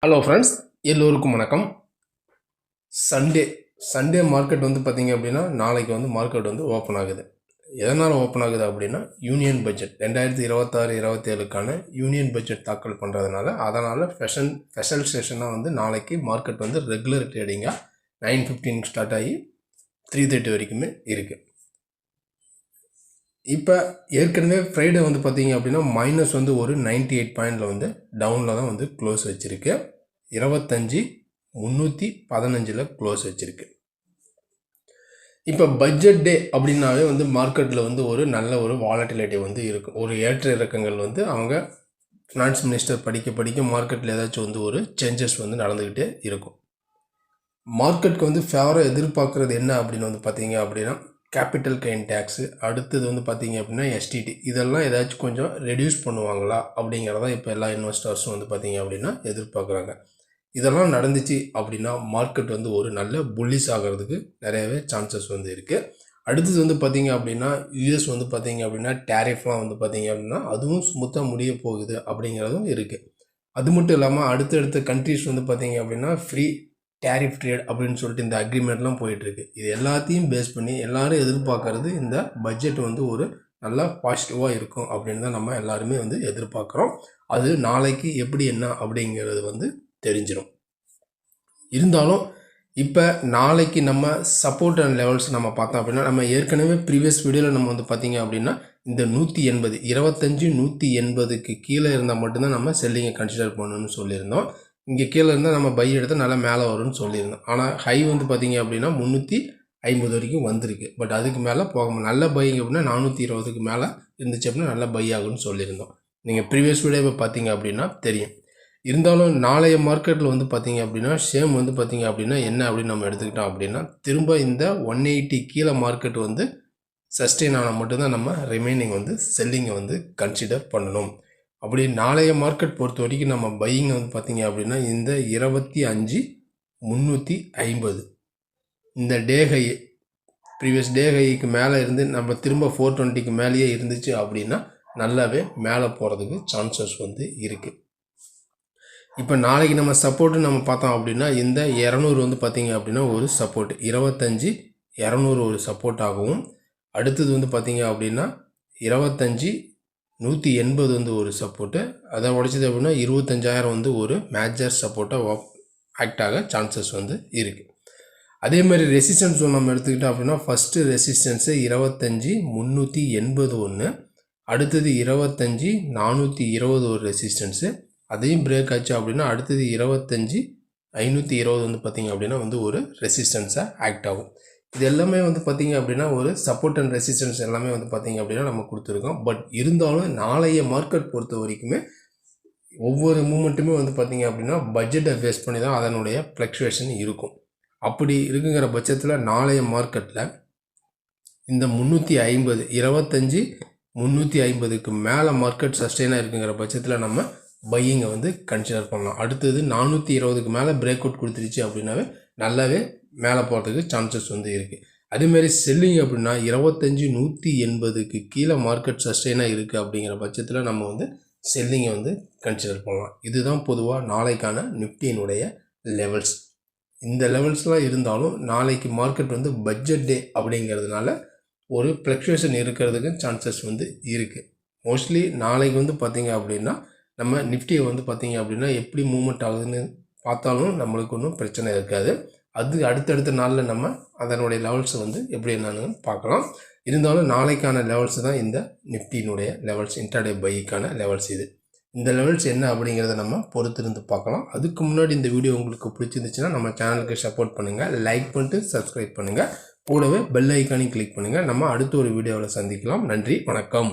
Hello friends, எல்லோருக்கும் வணக்கம். Sunday market வந்து பார்த்திங்க அப்படின்னா நாளைக்கு வந்து மார்க்கெட் வந்து ஓப்பன் ஆகுது. எதனால் ஓப்பன் ஆகுது அப்படின்னா யூனியன் பட்ஜெட் 2026-27க்கான யூனியன் பட்ஜெட் தாக்கல் பண்ணுறதுனால அதனால் ஸ்பெஷல் செஷனாக வந்து நாளைக்கு மார்க்கெட் வந்து ரெகுலர் ட்ரேடிங்காக 9:15 ஸ்டார்ட் ஆகி 3:30 வரைக்குமே இருக்குது. இப்போ ஏற்கனவே ஃப்ரைடே வந்து பார்த்திங்க அப்படின்னா மைனஸ் வந்து ஒரு 98 பாயிண்டில் வந்து டவுனில் தான் வந்து க்ளோஸ் வச்சுருக்கு. 25,315 க்ளோஸ் வச்சுருக்கு. இப்போ பட்ஜெட் டே அப்படின்னாவே வந்து மார்க்கெட்டில் வந்து ஒரு நல்ல ஒரு வாலட்டிலிட்டி வந்து இருக்கும். ஒரு ஏற்ற இறக்கங்கள் வந்து அவங்க ஃபினான்ஸ் மினிஸ்டர் படிக்க மார்க்கெட்டில் ஏதாச்சும் வந்து ஒரு சேஞ்சஸ் வந்து நடந்துக்கிட்டே இருக்கும். மார்க்கெட்டுக்கு வந்து ஃபேவராக எதிர்பார்க்குறது என்ன அப்படின்னு வந்து பார்த்தீங்க அப்படின்னா கேபிட்டல் கெயின் டேக்ஸு, அடுத்தது வந்து பார்த்திங்க அப்படின்னா எஸ்டிடி, இதெல்லாம் ஏதாச்சும் கொஞ்சம் ரெடியூஸ் பண்ணுவாங்களா அப்படிங்கிறதான் இப்போ எல்லா இன்வெஸ்டர்ஸும் வந்து பார்த்திங்க அப்படின்னா எதிர்பார்க்குறாங்க. இதெல்லாம் நடந்துச்சு அப்படின்னா மார்க்கெட் வந்து ஒரு நல்ல புல்லிஷ் ஆகிறதுக்கு நிறையவே சான்சஸ் வந்து இருக்குது. அடுத்தது வந்து பார்த்திங்க அப்படின்னா யூஎஸ் வந்து பார்த்திங்க அப்படின்னா டேரிஃப்லாம் வந்து பார்த்திங்க அப்படின்னா அதுவும் ஸ்மூத்தாக முடிய போகுது அப்படிங்கிறதும் இருக்குது. அது மட்டும் இல்லாமல் அடுத்தடுத்த கண்ட்ரிஸ் வந்து பார்த்திங்க அப்படின்னா ஃப்ரீ டேரிஃப் ட்ரேட் அப்படின்னு சொல்லிட்டு இந்த அக்ரிமெண்ட்லாம் போயிட்டுருக்கு. இது எல்லாத்தையும் பேஸ் பண்ணி எல்லோரும் எதிர்பார்க்கறது இந்த பட்ஜெட் வந்து ஒரு நல்லா பாசிட்டிவாக இருக்கும் அப்படின்னு தான் நம்ம எல்லாருமே வந்து எதிர்பார்க்குறோம். அது நாளைக்கு எப்படி என்ன அப்படிங்கிறது வந்து தெரிஞ்சிடும். இருந்தாலும் இப்போ நாளைக்கு நம்ம சப்போர்ட் அண்ட் லெவல்ஸ் நம்ம பார்த்தோம் அப்படின்னா நம்ம ஏற்கனவே ப்ரீவியஸ் வீடியோவில் நம்ம வந்து பார்த்திங்க அப்படின்னா இந்த 180 180க்கு கீழே இருந்தால் மட்டும்தான் நம்ம செல்லிங்கை கன்சிடர் பண்ணணும்னு சொல்லியிருந்தோம். இங்கே கீழே இருந்தால் நம்ம பை எடுத்தால் நல்லா மேலே வரும்னு சொல்லியிருந்தோம். ஆனால் ஹை வந்து பார்த்திங்க அப்படின்னா 350 வரைக்கும் வந்திருக்கு. பட் அதுக்கு மேலே போக நல்ல பையிங் அப்படின்னா 420க்கு மேலே இருந்துச்சு அப்படின்னா நல்லா பை ஆகும்னு சொல்லியிருந்தோம். நீங்கள் ப்ரீவியஸ் வீடியோவை பார்த்தீங்க அப்படின்னா தெரியும். இருந்தாலும் நாளைய மார்க்கெட்டில் வந்து பார்த்திங்க அப்படின்னா சேம் வந்து பார்த்திங்க அப்படின்னா என்ன அப்படின்னு நம்ம எடுத்துக்கிட்டோம் அப்படின்னா திரும்ப இந்த 180 கீழே மார்க்கெட் வந்து சஸ்டெயின் ஆனால் மட்டும்தான் நம்ம ரிமைனிங் வந்து செல்லிங்கை வந்து கன்சிடர் பண்ணணும். அப்படி நாளைய மார்க்கெட் பொறுத்த வரைக்கும் நம்ம பையிங்கை வந்து பார்த்திங்க அப்படின்னா இந்த 25,350 இந்த டே ஹை ப்ரீவியஸ் டே ஹைக்கு மேலே இருந்து நம்ம திரும்ப 420க்கு மேலேயே இருந்துச்சு அப்படின்னா நல்லாவே மேலே போகிறதுக்கு சான்சஸ் வந்து இருக்குது. இப்போ நாளைக்கு நம்ம சப்போர்ட்டு நம்ம பார்த்தோம் அப்படின்னா இந்த 200 வந்து பார்த்திங்க அப்படின்னா ஒரு சப்போர்ட் 25,200 ஒரு சப்போர்ட் ஆகவும், அடுத்தது வந்து பார்த்திங்க அப்படின்னா 25,180 வந்து ஒரு சப்போர்ட்டு, அதை உடைச்சது அப்படின்னா 25,000 வந்து ஒரு மேஜர் சப்போர்ட்டாக ஆக்ட் ஆக சான்சஸ் வந்து இருக்குது. அதே மாதிரி ரெசிஸ்டன்ஸ் நம்ம எடுத்துக்கிட்டோம் அப்படின்னா ஃபஸ்ட்டு ரெசிஸ்டன்ஸு 25,380 ஒன்று, அடுத்தது 25,420 ஒரு ரெசிஸ்டன்ஸு, அதையும் பிரேக் ஆச்சு அப்படின்னா அடுத்தது 25,520 வந்து பார்த்திங்க அப்படின்னா வந்து ஒரு ரெசிஸ்டன்ஸாக ஆக்ட் ஆகும். இது எல்லாமே வந்து பார்த்திங்க அப்படின்னா ஒரு சப்போர்ட் அண்ட் ரெசிஸ்டன்ஸ் எல்லாமே வந்து பார்த்திங்க அப்படின்னா நம்ம கொடுத்துருக்கோம். பட் இருந்தாலும் நாளைய மார்க்கெட் பொறுத்த வரைக்குமே ஒவ்வொரு மூமெண்ட்டுமே வந்து பார்த்திங்க அப்படின்னா பட்ஜெட்டை பேஸ் பண்ணி தான் அதனுடைய ஃப்ளக்சுவேஷன் இருக்கும். அப்படி இருக்குங்கிற பட்சத்தில் நாளைய மார்க்கெட்டில் இந்த 350 25,350க்கு மேலே மார்க்கெட் சஸ்டெயினாக இருக்குங்கிற பட்சத்தில் நம்ம பையிங்கை வந்து கன்சிடர் பண்ணலாம். அடுத்தது 420க்கு மேலே பிரேக் அவுட் கொடுத்துருச்சு அப்படின்னாவே நல்லாவே மேலே போகிறதுக்கு சான்சஸ் வந்து இருக்குது. அதேமாரி செல்லிங் அப்படின்னா 25,180க்கு கீழே மார்க்கெட் சஸ்டெயினாக இருக்குது அப்படிங்கிற பட்சத்தில் நம்ம வந்து செல்லிங்கை வந்து கன்சிடர் பண்ணலாம். இதுதான் பொதுவாக நாளைக்கான நிஃப்டியினுடைய லெவல்ஸ். இந்த லெவல்ஸ்லாம் இருந்தாலும் நாளைக்கு மார்க்கெட் வந்து பட்ஜெட் டே அப்படிங்கிறதுனால ஒரு ஃப்ளக்சுவேஷன் இருக்கிறதுக்கு சான்சஸ் வந்து இருக்குது. மோஸ்ட்லி நாளைக்கு வந்து பார்த்திங்க அப்படின்னா நம்ம நிஃப்டியை வந்து பார்த்திங்க அப்படின்னா எப்படி மூவ்மெண்ட் ஆகுதுன்னு பார்த்தாலும் நம்மளுக்கு ஒன்றும் பிரச்சனை இருக்காது. அது அடுத்தடுத்த நாளில் நம்ம அதனுடைய லெவல்ஸை வந்து எப்படி என்னன்னு பார்க்கலாம். இருந்தாலும் நாளைக்கான லெவல்ஸ் தான் இந்த நிஃப்டியினுடைய லெவல்ஸ், இன்ட்ராடே பைக்கான லெவல்ஸ். இந்த லெவல்ஸ் என்ன அப்படிங்கிறத நம்ம பொறுத்திருந்து பார்க்கலாம். அதுக்கு முன்னாடி இந்த வீடியோ உங்களுக்கு பிடிச்சிருந்துச்சுன்னா நம்ம சேனலுக்கு சப்போர்ட் பண்ணுங்கள், லைக் பண்ணிட்டு சப்ஸ்கிரைப் பண்ணுங்கள், கூடவே பெல் ஐக்கானையும் கிளிக் பண்ணுங்கள். நம்ம அடுத்த ஒரு வீடியோவில் சந்திக்கலாம். நன்றி, வணக்கம்.